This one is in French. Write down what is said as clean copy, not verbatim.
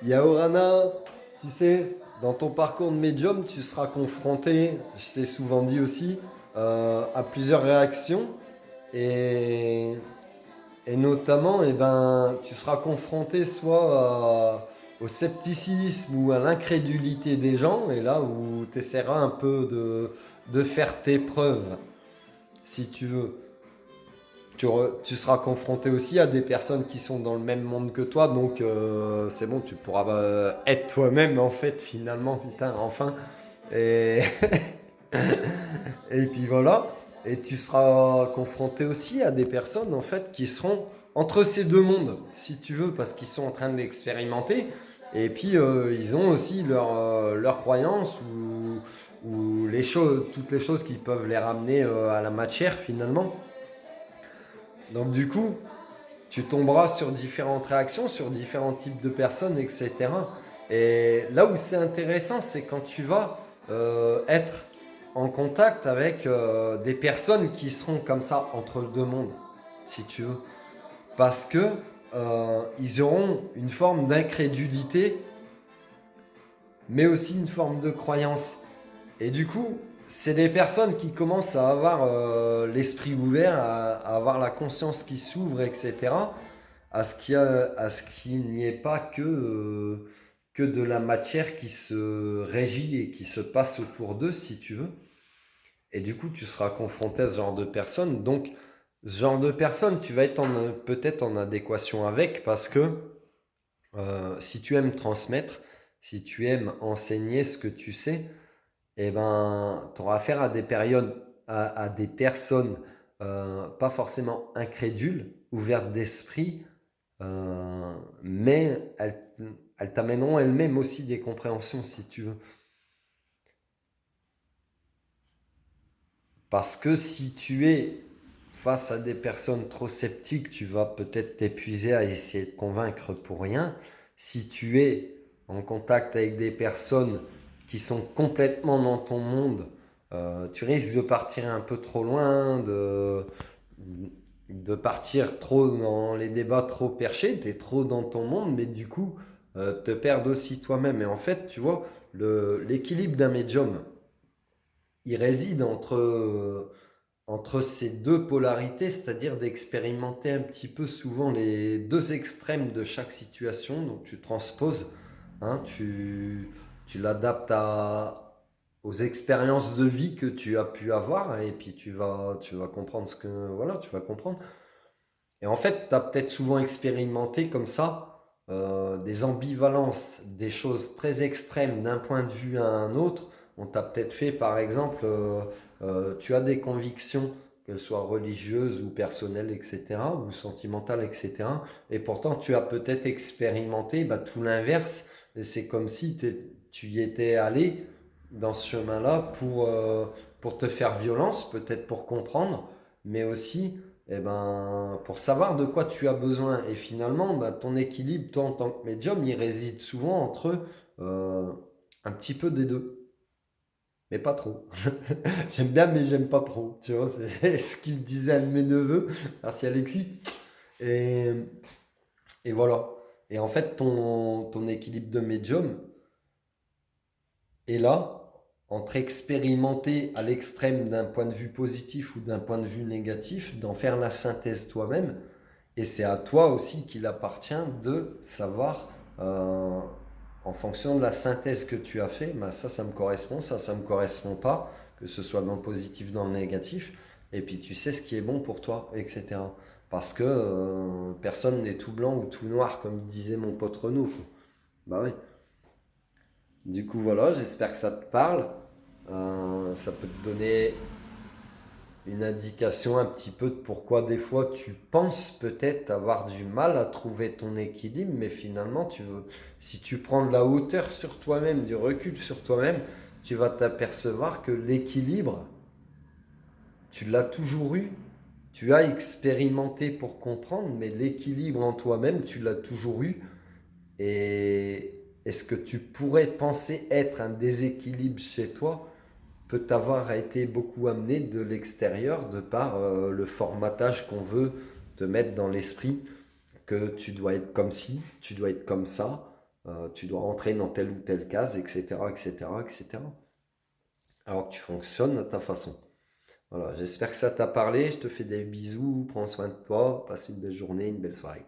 Yaorana, tu sais, dans ton parcours de médium, tu seras confronté, je t'ai souvent dit aussi, à plusieurs réactions et, et notamment, tu seras confronté soit au scepticisme ou à l'incrédulité des gens, et là où tu essaieras un peu de faire tes preuves, si tu veux. Tu seras confronté aussi à des personnes qui sont dans le même monde que toi, donc c'est bon, tu pourras être toi-même en fait, finalement, putain, enfin. Et, et puis voilà. Et tu seras confronté aussi à des personnes en fait qui seront entre ces deux mondes, si tu veux, parce qu'ils sont en train de l'expérimenter. Et puis ils ont aussi leurs croyances ou les choses, toutes les choses qui peuvent les ramener à la matière finalement. Donc du coup, tu tomberas sur différentes réactions, sur différents types de personnes, etc. Et là où c'est intéressant, c'est quand tu vas être en contact avec des personnes qui seront comme ça entre deux mondes, si tu veux. Parce que ils auront une forme d'incrédulité, mais aussi une forme de croyance. Et du coup, c'est des personnes qui commencent à avoir l'esprit ouvert, à avoir la conscience qui s'ouvre, etc. À ce qu'il n'y ait pas que de la matière qui se régit et qui se passe autour d'eux, si tu veux. Et du coup, tu seras confronté à ce genre de personnes. Donc, ce genre de personnes, tu vas être peut-être en adéquation avec parce que si tu aimes transmettre, si tu aimes enseigner ce que tu sais, eh ben, tu auras affaire à des périodes, à des personnes pas forcément incrédules, ouvertes d'esprit, mais elles t'amèneront elles-mêmes aussi des compréhensions si tu veux. Parce que si tu es face à des personnes trop sceptiques, tu vas peut-être t'épuiser à essayer de convaincre pour rien. Si tu es en contact avec des personnes qui sont complètement dans ton monde, tu risques de partir un peu trop loin, de partir trop dans les débats trop perchés, tu es trop dans ton monde, mais du coup, te perdre aussi toi-même. Et en fait, tu vois, l'équilibre d'un médium, il réside entre ces deux polarités, c'est-à-dire d'expérimenter un petit peu souvent les deux extrêmes de chaque situation. Donc tu transposes, hein, tu l'adaptes aux expériences de vie que tu as pu avoir et puis tu vas comprendre ce que... Voilà, tu vas comprendre. Et en fait, tu as peut-être souvent expérimenté comme ça des ambivalences, des choses très extrêmes d'un point de vue à un autre. On t'a peut-être fait, par exemple, tu as des convictions, qu'elles soient religieuses ou personnelles, etc., ou sentimentales, etc. Et pourtant, tu as peut-être expérimenté tout l'inverse. Et c'est comme si tu y étais allé dans ce chemin-là pour te faire violence, peut-être pour comprendre, mais aussi eh ben, pour savoir de quoi tu as besoin. Et finalement, ton équilibre, toi en tant que médium, il réside souvent entre euh, un petit peu des deux. Mais pas trop. J'aime bien, mais j'aime pas trop. Tu vois, c'est ce qu'il me disait un de mes neveux. Merci Alexis. Et, et voilà. Et en fait, ton équilibre de médium est là, entre expérimenter à l'extrême d'un point de vue positif ou d'un point de vue négatif, d'en faire la synthèse toi-même. Et c'est à toi aussi qu'il appartient de savoir, en fonction de la synthèse que tu as fait, ça me correspond, ça me correspond pas, que ce soit dans le positif, dans le négatif. Et puis tu sais ce qui est bon pour toi, etc. Parce que personne n'est tout blanc ou tout noir, comme disait mon pote Renaud. Bah oui. Du coup, voilà, j'espère que ça te parle. Ça peut te donner une indication un petit peu de pourquoi des fois tu penses peut-être avoir du mal à trouver ton équilibre, mais finalement si tu prends de la hauteur sur toi-même, du recul sur toi-même, tu vas t'apercevoir que l'équilibre, tu l'as toujours eu, tu as expérimenté pour comprendre, mais l'équilibre en toi-même, tu l'as toujours eu. Et est-ce que tu pourrais penser être un déséquilibre chez toi peut avoir été beaucoup amené de l'extérieur de par le formatage qu'on veut te mettre dans l'esprit que tu dois être comme ci, tu dois être comme ça. tu dois rentrer dans telle ou telle case, etc., etc., etc. Alors que tu fonctionnes à ta façon. Voilà, j'espère que ça t'a parlé. Je te fais des bisous. Prends soin de toi. Passe une belle journée, une belle soirée.